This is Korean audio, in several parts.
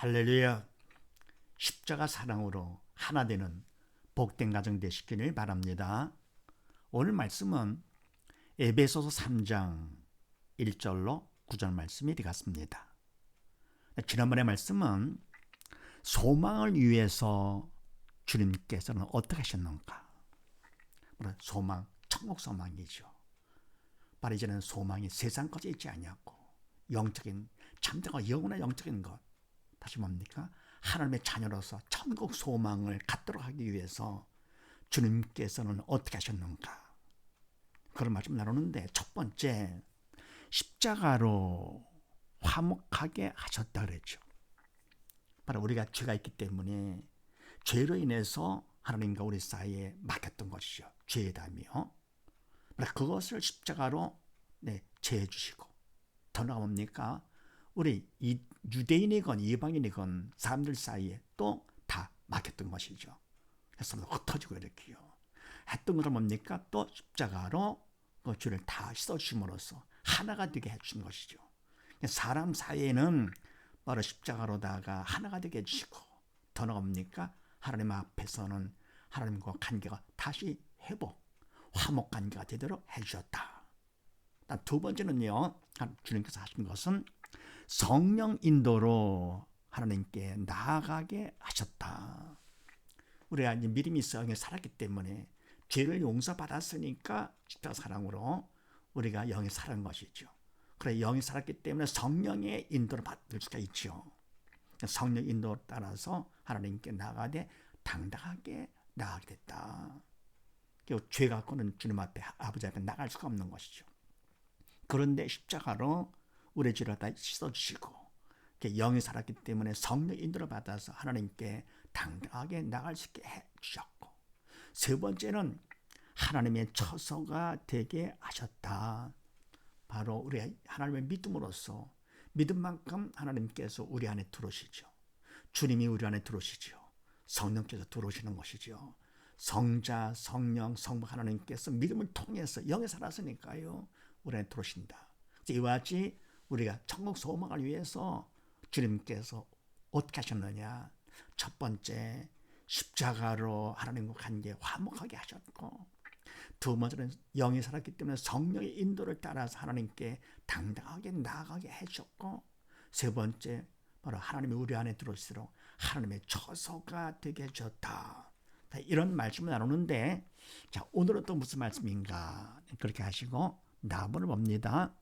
할렐루야. 십자가 사랑으로 하나 되는 복된 가정 되시기를 바랍니다. 오늘 말씀은 에베소서 3장 1절로 9절 말씀이 되겠습니다. 지난번의 말씀은 소망을 위해서 주님께서는 어떻게 하셨는가? 소망, 천국 소망이죠. 바로 이제는 소망이 세상 것에 있지 않냐고, 영적인 참되고 영원한 영적인 것, 다시 뭡니까? 하나님의 자녀로서 천국 소망을 갖도록 하기 위해서 주님께서는 어떻게 하셨는가? 그런 말씀 나누는데, 첫 번째, 십자가로 화목하게 하셨다 그랬죠. 바로 우리가 죄가 있기 때문에 죄로 인해서 하나님과 우리 사이에 막혔던 것이죠. 죄의 담이요. 그것을 십자가로 제해 주시고, 더 나아가 뭡니까? 우리 유대인이건 이방인이건 사람들 사이에 또 다 막혔던 것이죠. 그래서 흩어지고 이렇게요. 했던 것은 뭡니까? 또 십자가로 그 죄를 다 씻어주심으로써 하나가 되게 해주신 것이죠. 사람 사이에는 바로 십자가로다가 하나가 되게 해주시고, 더 나아가 뭡니까? 하나님 앞에서는 하나님과 관계가 다시 회복, 화목 관계가 되도록 해주셨다. 두 번째는요, 주님께서 하신 것은 성령 인도로 하나님께 나아가게 하셨다. 우리가 이제 믿음이 있어 영에 살았기 때문에 죄를 용서받았으니까 십자가 사랑으로 우리가 영에 살은 것이죠. 그래, 영에 살았기 때문에 성령의 인도를 받을 수가 있죠. 성령 인도에 따라서 하나님께 나아가되 당당하게 나아가게 됐다. 죄 갖고는 주님 앞에, 아버지 앞에 나갈 수가 없는 것이죠. 그런데 십자가로 우리의 죄를 다 씻어주시고, 영이 살았기 때문에 성령 인도를 받아서 하나님께 당당하게 나갈 수 있게 해주셨고, 세 번째는 하나님의 처소가 되게 하셨다. 바로 우리 하나님의 믿음으로써, 믿음만큼 하나님께서 우리 안에 들어오시죠. 주님이 우리 안에 들어오시죠. 성령께서 들어오시는 것이죠. 성자, 성령, 성부 하나님께서 믿음을 통해서 영에 살았으니까요, 우리 안에 들어오신다. 이와 같이 우리가 천국 소망을 위해서 주님께서 어떻게 하셨느냐? 첫 번째, 십자가로 하나님과 관계 화목하게 하셨고, 두 번째는 영이 살았기 때문에 성령의 인도를 따라서 하나님께 당당하게 나아가게 해주셨고, 세 번째, 바로 하나님이 우리 안에 들어오시도록 하나님의 처소가 되게 해주셨다. 이런 말씀을 나누는데, 자, 오늘은 또 무슨 말씀인가? 그렇게 하시고 나번을 봅니다.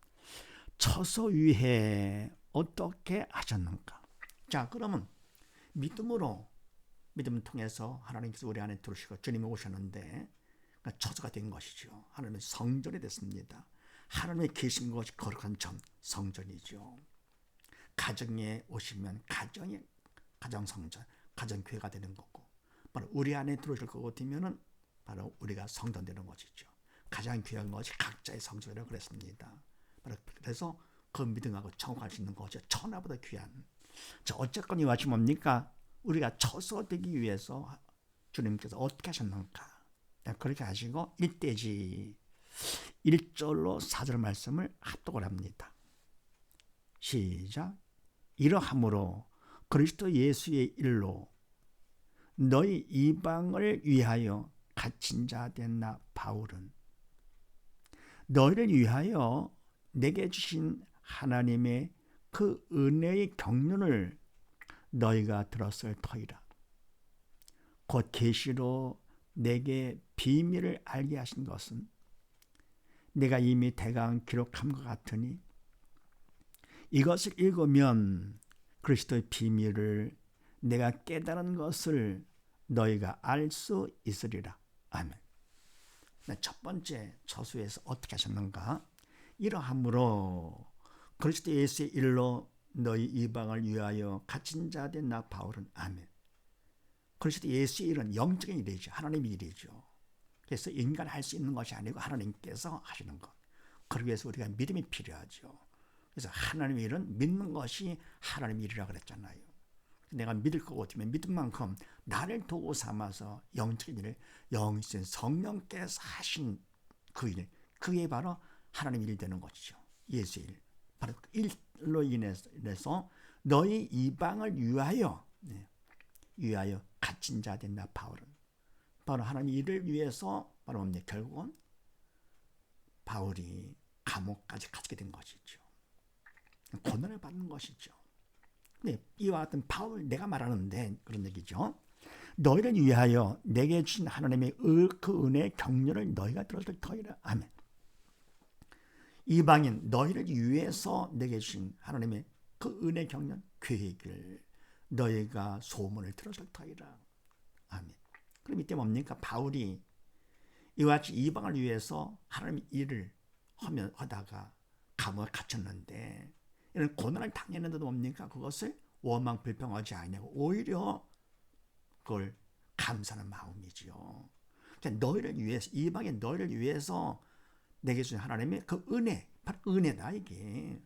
처소 위에 어떻게 하셨는가? 자, 그러면 믿음을 통해서 하나님께서 우리 안에 들어오시고 주님이 오셨는데, 처소가 된 것이죠. 하나님의 성전이 됐습니다. 하나님의 계신 것이 거룩한 전 성전이죠. 가정에 오시면 가정 성전, 가정 교회가 되는 거고, 바로 우리 안에 들어오실 거고 되면은 바로 우리가 성전 되는 것이죠. 가장 귀한 것이 각자의 성전이라고 그랬습니다. 그래서 그 믿음하고 청구할 수 있는 것이 천하보다 귀한. 자, 어쨌건 이와 같이 뭡니까? 우리가 처소되기 위해서 주님께서 어떻게 하셨는가? 그렇게 하시고 1대지 1절로 4절 말씀을 합독을 합니다. 시작. 이러함으로 그리스도 예수의 일로 너희 이방을 위하여 갇힌 자 된 나 바울은 너희를 위하여 내게 주신 하나님의 그 은혜의 경륜을 너희가 들었을 터이라. 곧 계시로 내게 비밀을 알게 하신 것은 내가 이미 대강 기록함과 같으니 이것을 읽으면 그리스도의 비밀을 내가 깨달은 것을 너희가 알 수 있으리라. 아멘. 첫 번째, 처소에서 어떻게 하셨는가? 이러함으로 그리스도 예수의 일로 너희 이방을 위하여 갇힌 자 된 나 바울은. 아멘. 그리스도 예수의 일은 영적인 일이죠. 하나님의 일이죠. 그래서 인간 할 수 있는 것이 아니고 하나님께서 하시는 것. 그러기 위해서 우리가 믿음이 필요하죠. 그래서 하나님의 일은 믿는 것이 하나님의 일이라고 그랬잖아요. 내가 믿을 것 같으면 믿음만큼 나를 도구 삼아서 영적인 일을 영이신 성령께서 하신 그 일, 그게 바로 하나님의 일 되는 것이죠. 예수의 일. 바로 그 일로 인해서 너희 이방을 위하여 갇힌 자 된다. 바울은 바로 하나님 일을 위해서 바로 결국은 바울이 감옥까지 갇히게 된 것이죠. 고난을 받는 것이죠. 네, 이와 같은 바울 내가 말하는데 그런 얘기죠. 너희를 위하여 내게 주신 하나님의 그 은혜의 격려를 너희가 들었을 터이라. 아멘. 이방인 너희를 위해서 내게 주신 하나님의 그 은혜 격려 계획을 너희가 소문을 들었을 터이라. 아멘. 그럼 이때 뭡니까? 바울이 이와 같이 이방을 위해서 하나님의 일을 하다가 감옥에 갇혔는데 이런 고난을 당했는데도 뭡니까? 그것을 원망 불평하지 아니하고 오히려 그걸 감사하는 마음이지요. 너희를 위해서, 이방인 너희를 위해서 내게 주신 하나님의 그 은혜, 바로 은혜다. 이게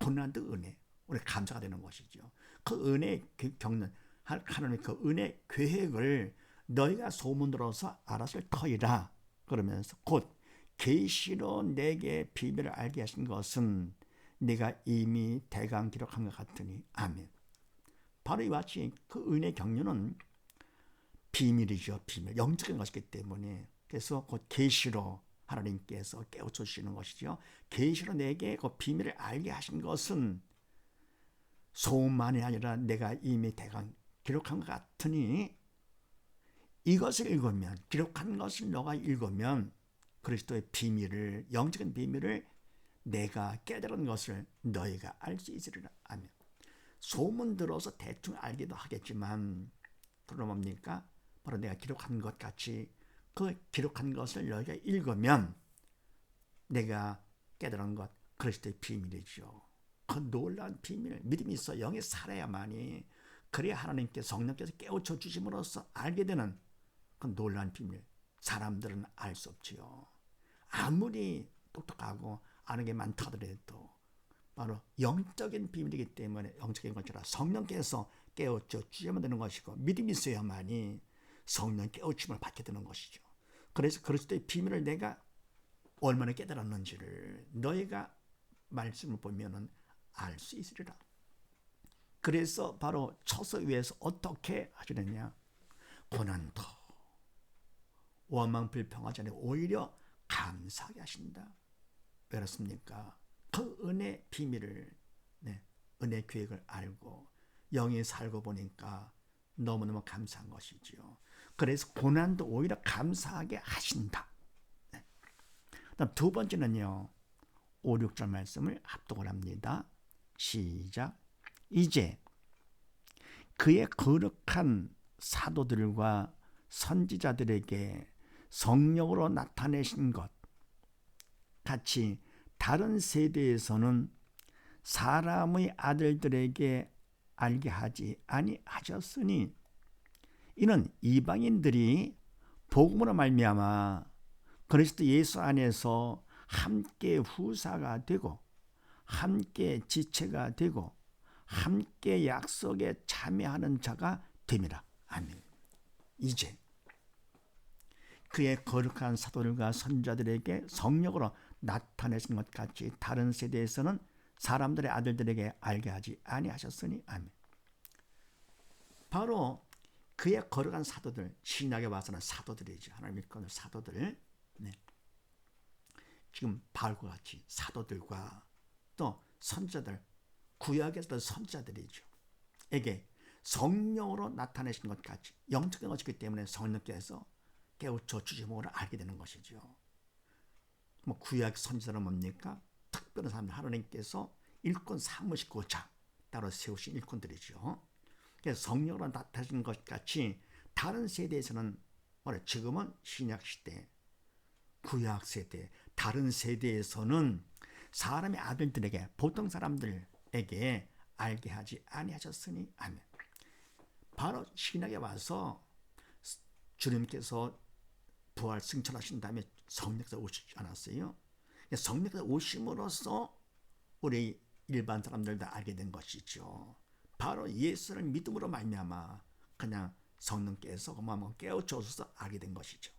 고난도 은혜, 우리 감사가 되는 것이죠. 그 은혜 겪는 하나님의 그 은혜 계획을 너희가 소문 들어서 알았을 터이라. 그러면서 곧 계시로 내게 비밀을 알게 하신 것은 네가 이미 대강 기록한 것 같으니. 아멘. 바로 이와 같이 그 은혜 격려는 비밀이죠. 비밀, 영적인 것이기 때문에. 그래서 곧 계시로 하나님께서 깨우쳐 주시는 것이죠. 계시로 내게 그 비밀을 알게 하신 것은 소문만이 아니라 내가 이미 대강 기록한 것 같으니, 이것을 읽으면, 기록한 것을 너가 읽으면 그리스도의 비밀을, 영적인 비밀을 내가 깨달은 것을 너희가 알 수 있으리라. 아멘. 소문 들어서 대충 알기도 하겠지만 그럼 뭡니까? 바로 내가 기록한 것 같이 그 기록한 것을 너희가 읽으면 내가 깨달은 것, 그리스도의 비밀이죠. 그 놀라운 비밀, 믿음이 있어 영에 살아야만이, 그래야 하나님께 성령께서 깨우쳐 주심으로써 알게 되는 그 놀라운 비밀, 사람들은 알 수 없지요. 아무리 똑똑하고 아는 게 많다 하더라도 바로 영적인 비밀이기 때문에, 영적인 것이라 성령께서 깨우쳐 주셔야만 되는 것이고, 믿음이 있어야만이 성령 깨우침을 받게 되는 것이죠. 그래서 그리스도의 비밀을 내가 얼마나 깨달았는지를 너희가 말씀을 보면은 알 수 있으리라. 그래서 바로 처서 위에서 어떻게 하시느냐? 고난도 원망 불평하지 않고 오히려 감사하게 하신다. 왜 그렇습니까? 그 은혜 비밀을, 은혜 계획을 알고 영이 살고 보니까 너무너무 감사한 것이지요. 그래서 고난도 오히려 감사하게 하신다. 그다음 두 번째는요, 5, 6절 말씀을 합독을 합니다. 시작. 이제 그의 거룩한 사도들과 선지자들에게 성령으로 나타내신 것 같이 다른 세대에서는 사람의 아들들에게 알게 하지 아니하셨으니, 이는 이방인들이 복음으로 말미암아 그리스도 예수 안에서 함께 후사가 되고 함께 지체가 되고 함께 약속에 참여하는 자가 됨이라. 아멘. 이제 그의 거룩한 사도들과 선자들에게 성령으로 나타내신 것 같이 다른 세대에서는 사람들의 아들들에게 알게 하지 아니하셨으니. 아멘. 바로 그의 거룩한 사도들, 신약에 와서는 사도들이죠. 하나님 일꾼의 사도들. 지금 바울과 같이 사도들과 또 선자들, 구약에서도 선자들이죠. 에게 성령으로 나타내신 것 같이, 영적인 것이기 때문에 성령께서 깨우쳐 주심으로 알게 되는 것이죠. 구약 선지자는 뭡니까? 특별한 사람들, 하나님께서 일꾼 삼으시고자 따로 세우신 일꾼들이죠. 그래서 성령으로 나타내신 것 같이 다른 세대에서는, 지금은 신약 시대, 구약 세대, 다른 세대에서는 사람의 아들들에게, 보통 사람들에게 알게 하지 아니하셨으니. 아멘. 바로 신약에 와서 주님께서 부활 승천하신 다음에 성령께서 오시지 않았어요? 성령께서 오심으로써 우리 일반 사람들도 알게 된 것이죠. 바로 예수를 믿음으로 말미암아 그냥 성령께서 깨우쳐서 알게 된 것이죠.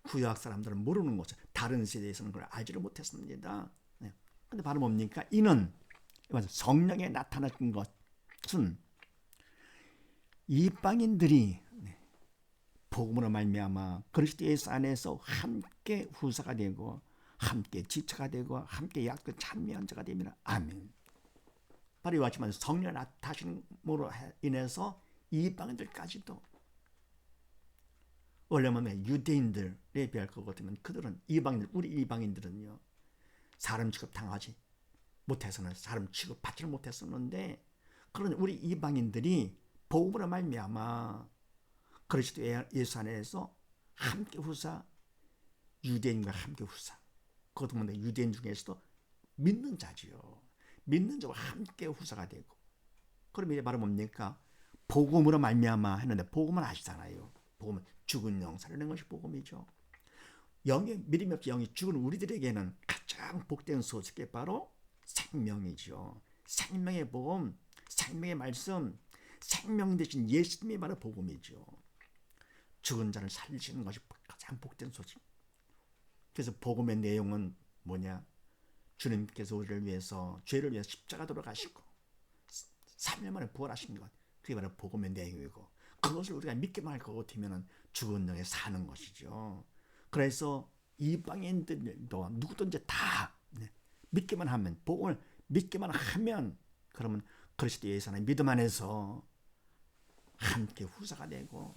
구약 사람들은 모르는 것을, 다른 세대에서는 그걸 알지를 못했습니다. 그런데 바로 뭡니까? 이는 성령에 나타나신 것, 것은 이방인들이 복음으로 말미암아 그리스도 예수 안에서 함께 후사가 되고 함께 지체가 되고 함께 약속 참여한 자가 됩니다. 아멘. 바로 이와 같지만 성령 나타나심으로 인해서 이방인들까지도 원래는 유대인들에 비할 것 같으면 그들은 이방인들, 우리 이방인들은요 사람 취급 당하지 못해서는 사람 취급 받지를 못했었는데 그런 우리 이방인들이 복음으로 말미암아 그리스도 예수 안에서 함께 후사 유대인과 함께 후사 그것도 뭔데 유대인 중에서도 믿는 자지요. 믿는 자와 함께 후사가 되고 그럼 이제 바로 뭡니까? 복음으로 말미암아 했는데 복음은 아시잖아요. 복음은 죽은 영 살리는 것이 복음이죠. 영의 믿음이 없이 영이 죽은 우리들에게는 가장 복된 소식이 바로 생명이죠. 생명의 복음, 생명의 말씀, 생명 대신 예수님이 바로 복음이죠. 죽은 자를 살리시는 것이 가장 복된 소식. 그래서 복음의 내용은 뭐냐? 주님께서 우리를 위해서 죄를 위해서 십자가 돌아가시고 3일 만에 부활하신 것, 그게 바로 복음의 내용이고 그것을 우리가 믿기만 할 것 같으면 죽은 영에 사는 것이죠. 그래서 이방인들도 누구든지 다 믿기만 하면 복음을 믿기만 하면 그러면 그리스도 예수 안에 믿음 안에서 함께 후사가 되고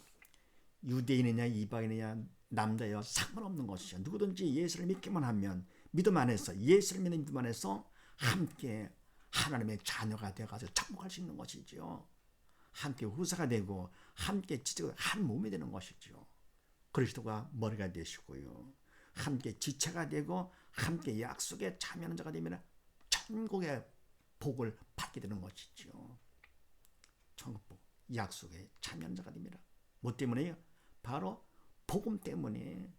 유대인이냐 이방인이냐 남자여 상관없는 것이죠. 누구든지 예수를 믿기만 하면 믿음 안에서 예수를 믿는 믿음 안에서 함께 하나님의 자녀가 되어가지고 참복할 수 있는 것이죠. 함께 후사가 되고 함께 지체가 한 몸이 되는 것이죠. 그리스도가 머리가 되시고요. 함께 지체가 되고 함께 약속에 참여하는 자가 되면 천국의 복을 받게 되는 것이죠. 천국복 약속에 참여하는 자가 됩니다. 뭐 때문에요? 바로 복음 때문에.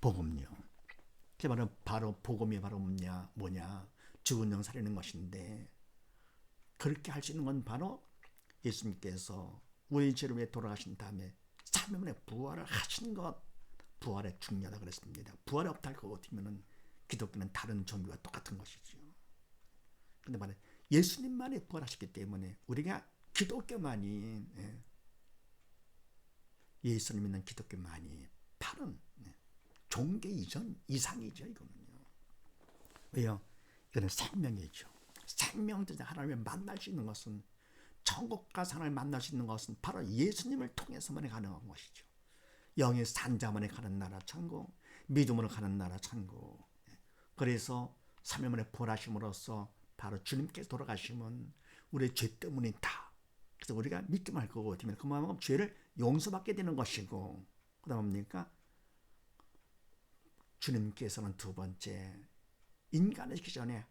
복음요. 바로 복음이 바로 뭐냐? 죽은 영 살리는 것인데 그렇게 할 수 있는 건 바로 예수님께서 우리 죄를 위해 돌아가신 다음에 3일 만에 부활을 하신 것, 부활의 중요하다 그랬습니다. 부활이 없다 할 것 같으면 기독교는 다른 종교와 똑같은 것이죠. 그런데 말해 예수님만이 부활하셨기 때문에 우리가 기독교만이 예수를 믿는 기독교만이 바른 종교 이상이죠. 이거는요. 왜요? 이거는 생명이죠. 생명들 하나님을 만날 수 있는 것은 천국과 하나님을 만날 수 있는 것은 바로 예수님을 통해서만 가능한 것이죠. 영의 산자만에 가는 나라 천국, 믿음으로 가는 나라 천국. 그래서 3일 만에 부활하심으로써 바로 주님께서 돌아가시면 우리의 죄 때문이다. 그래서 우리가 믿기만 할 거고 같으면 그만큼 죄를 용서받게 되는 것이고 그 다음 뭡니까? 주님께서는 두 번째 인간을 시키기 전에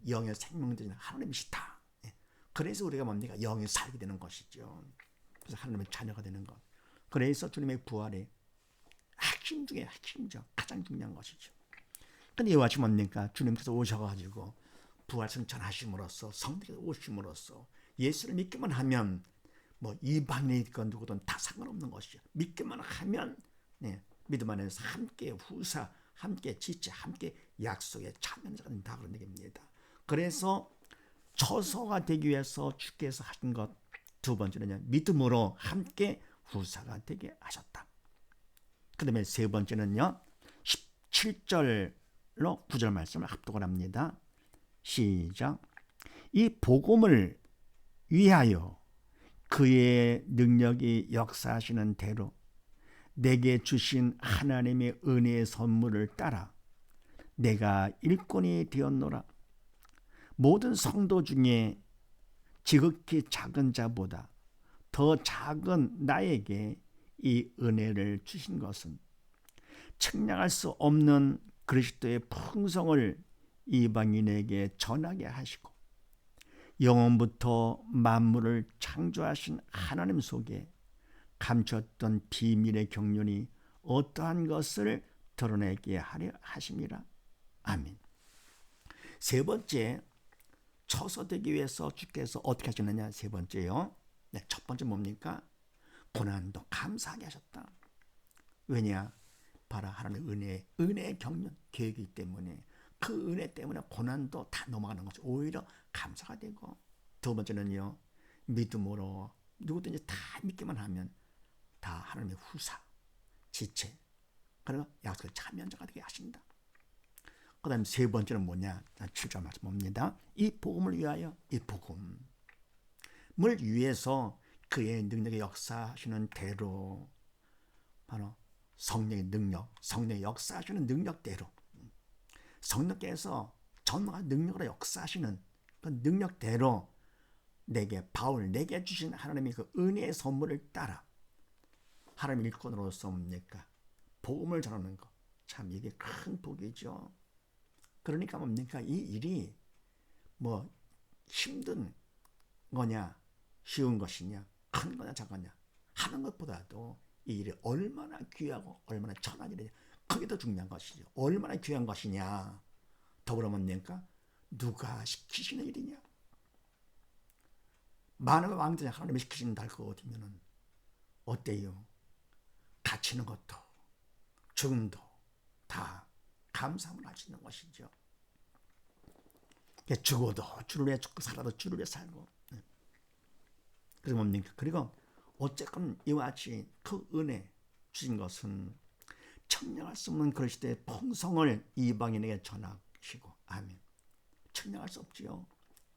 영의 생명들이 하나님이시다. 그래서 우리가 뭡니까? 영이 살게 되는 것이죠. 그래서 하나님의 자녀가 되는 것. 그래서 주님의 부활이 핵심 중에 핵심이죠. 가장 중요한 것이죠. 근데 이와 같이 뭡니까? 주님께서 오셔가지고 부활 승천하심으로써 성령께서 오심으로써 예수를 믿기만 하면 뭐 이방인이건 누구든 다 상관없는 것이죠. 믿기만 하면 믿음 안에서 함께 후사, 함께 지체, 함께 약속에 참여하는 자가 된다 그런 얘기입니다. 그래서 처소가 되기 위해서 주께서 하신 것 두 번째는요. 믿음으로 함께 후사가 되게 하셨다. 그 다음에 세 번째는요. 17절로 9절 말씀을 합독을 합니다. 시작. 이 복음을 위하여 그의 능력이 역사하시는 대로 내게 주신 하나님의 은혜의 선물을 따라 내가 일꾼이 되었노라. 모든 성도 중에 지극히 작은 자보다 더 작은 나에게 이 은혜를 주신 것은 측량할 수 없는 그리스도의 풍성을 이방인에게 전하게 하시고 영원부터 만물을 창조하신 하나님 속에 감췄던 비밀의 경륜이 어떠한 것을 드러내게 하려 하심이라. 아멘. 세 번째, 처소되기 위해서 주께서 어떻게 하셨느냐. 세 번째요. 첫 번째 뭡니까? 고난도 감사하게 하셨다. 왜냐? 바로 하나님의 은혜의 경륜, 계획이기 때문에 그 은혜 때문에 고난도 다 넘어가는 것이 오히려 감사가 되고 두 번째는요, 믿음으로 누구든지 다 믿기만 하면 다 하나님의 후사, 지체, 그리고 약속을 참여한 자가 되게 하신다. 그 다음에 세 번째는 뭐냐? 7절 말씀 봅니다. 이 복음을 위하여, 이 복음을 위해서 그의 능력의 역사하시는 대로, 바로 성령의 능력, 성령의 역사하시는 능력대로, 성령께서 전능한 능력으로 역사하시는 그 능력대로 내게, 바울 내게 주신 하나님의 그 은혜의 선물을 따라 하나님 일꾼으로서 뭡니까? 복음을 전하는 것. 참 이게 큰 복이죠. 그러니까 뭡니까? 이 일이 뭐 힘든 거냐, 쉬운 것이냐, 큰 거냐, 작거냐 하는 것보다도 이 일이 얼마나 귀하고 얼마나 천한 일이냐, 그게 더 중요한 것이죠. 얼마나 귀한 것이냐, 더불어 뭡니까? 누가 시키시는 일이냐. 만왕의 왕자 하나님이 시키신다 할 거 어디면은 어때요? 갇히는 것도 죽음도 다 감사함을 할 수 있는 것이죠. 죽어도 주를 위해 죽고 살아도 주를 위해 살고. 그래서 뭡니까? 그리고 어쨌건 이와 같이 그 은혜 주신 것은 청량할 수 없는 그리스도의 풍성을 이방인에게 전하시고, 아멘. 청량할 수 없지요.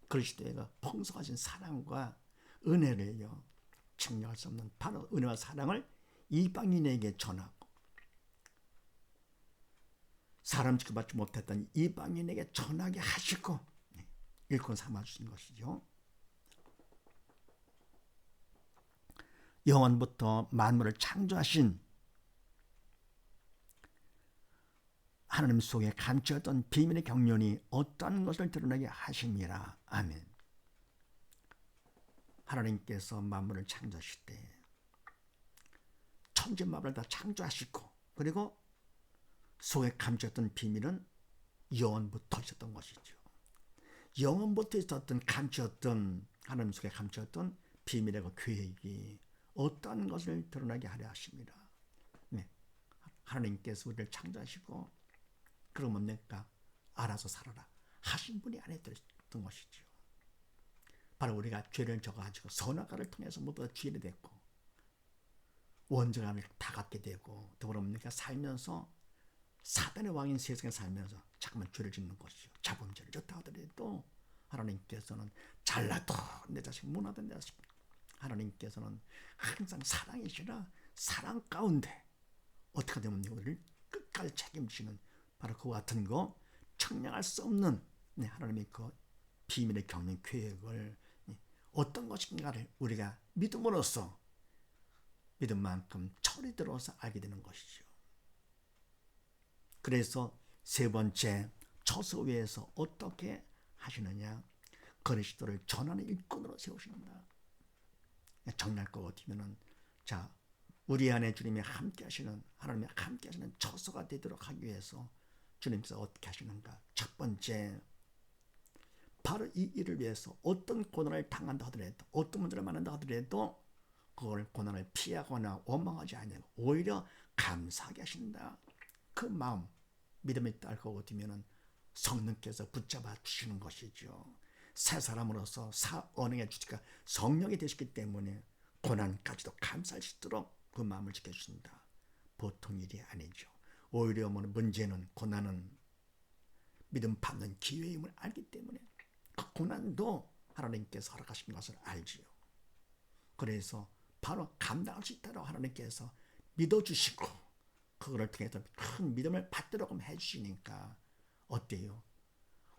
그리스도의 풍성하신 사랑과 은혜를요, 청량할 수 없는 바로 은혜와 사랑을 이방인에게 전하고, 사람 취급받지 못했던 이방인에게 전하게 하시고 일꾼 삼아주신 것이죠. 영원부터 만물을 창조하신 하나님 속에 감추었던 비밀의 경륜이 어떤 것을 드러나게 하심이라. 아멘. 하나님께서 만물을 창조하실 때 천지만물을 다 창조하시고, 그리고 속에 감추었던 비밀은 영원부터 있었던 것이죠. 영원부터 있었던 감추었던, 하나님 속에 감추었던 비밀의 그 계획이 어떤 것을 드러나게 하려 하십니다. 네. 하나님께서 우리를 창조하시고, 그러면 내가 알아서 살아라 하신 분이 안에 들었던 것이죠. 바로 우리가 죄를 져가지고 선악과를 통해서 모두 다 죄인이 됐고, 원죄감을 다 갖게 되고, 더불어 뭡니까? 살면서 사단의 왕인 세상에 살면서 자꾸만 죄를 짓는 것이죠. 자범죄를 졌다 하더라도 하나님께서는 잘나도 내 자식, 못나도 내 자식, 하나님께서는 항상 사랑이시라 사랑 가운데 어떻게 되면 우리를 끝까지 책임지는, 바로 그와 같은 거 청량할 수 없는 하나님의 그 비밀의 경륜 계획을 어떤 것인가를 우리가 믿음으로써 믿음만큼 철이 들어서 알게 되는 것이죠. 그래서 세 번째, 처소위에서 어떻게 하시느냐? 그리스도를 전하는 일꾼으로 세우신다. 정리할 것 같으면은, 자, 우리 안에 주님이 함께 하시는, 하나님이 함께 하시는 처소가 되도록 하기 위해서 주님께서 어떻게 하시는가? 첫 번째, 바로 이 일을 위해서 어떤 고난을 당한다 하더라도, 어떤 문제를 만난다 하더라도 그걸 고난을 피하거나 원망하지 않고 오히려 감사하게 하신다. 그 마음, 믿음이 있다 할 것 같으면 성령께서 붙잡아 주시는 것이죠. 새 사람으로서 언행해 주시니까 성령이 되시기 때문에 고난까지도 감사할 수 있도록 그 마음을 지켜주신다. 보통 일이 아니죠. 오히려 문제는, 고난은 믿음 받는 기회임을 알기 때문에 그 고난도 하나님께서 허락하신 것을 알지요. 그래서 바로 감당할 수 있도록 하나님께서 믿어주시고, 그거를 통해서 큰 믿음을 받도록 해주시니까 어때요?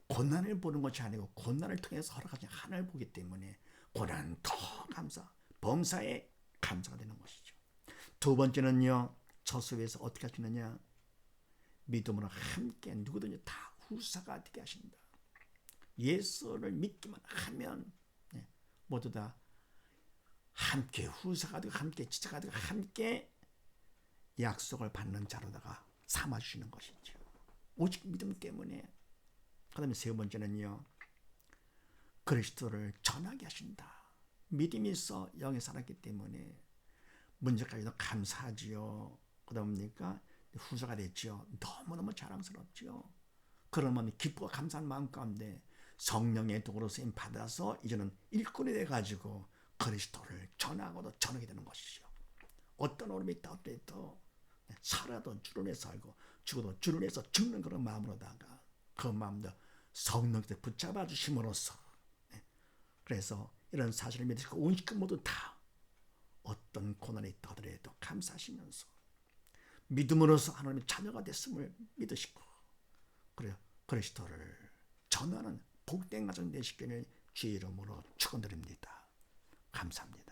고난을 보는 것이 아니고 고난을 통해서 허락하신 하나님을 보기 때문에 고난은 더 감사, 범사에 감사가 되는 것이죠. 두 번째는요, 처소에서 어떻게 하시느냐? 믿음으로 함께 누구든지 다 후사가 되게 하신다. 예수를 믿기만 하면 모두 다 함께 후사가 되고 함께 지체가 되고 함께 약속을 받는 자로다가 삼아주시는 것이죠. 오직 믿음 때문에. 그 다음에 세 번째는요, 그리스도를 전하게 하신다. 믿음이 있어 영에 살았기 때문에 문제까지도 감사하지요. 그 다음입니까? 후사가 됐죠. 너무너무 자랑스럽죠. 그런 마음이 기쁘고 감사한 마음 가운데 성령의 도구로 쓰임 받아서 이제는 일꾼이 돼가지고 그리스도를 전하고도 전하게 되는 것이죠. 어떤 어려움이 있다 하더라도 살아도 주를 위해 살고 죽어도 주를 위해서 죽는 그런 마음으로다가 그 마음도 성령께서 붙잡아 주심으로써 그래서 이런 사실을 믿으시고 온 식구 모두 다 어떤 고난이 있다 하더라도 감사하시면서 믿음으로써 하나님의 자녀가 됐음을 믿으시고 그래요. 그리스도를 전하는 복된 가정 되시기를 주의 이름으로 축원드립니다. 감사합니다.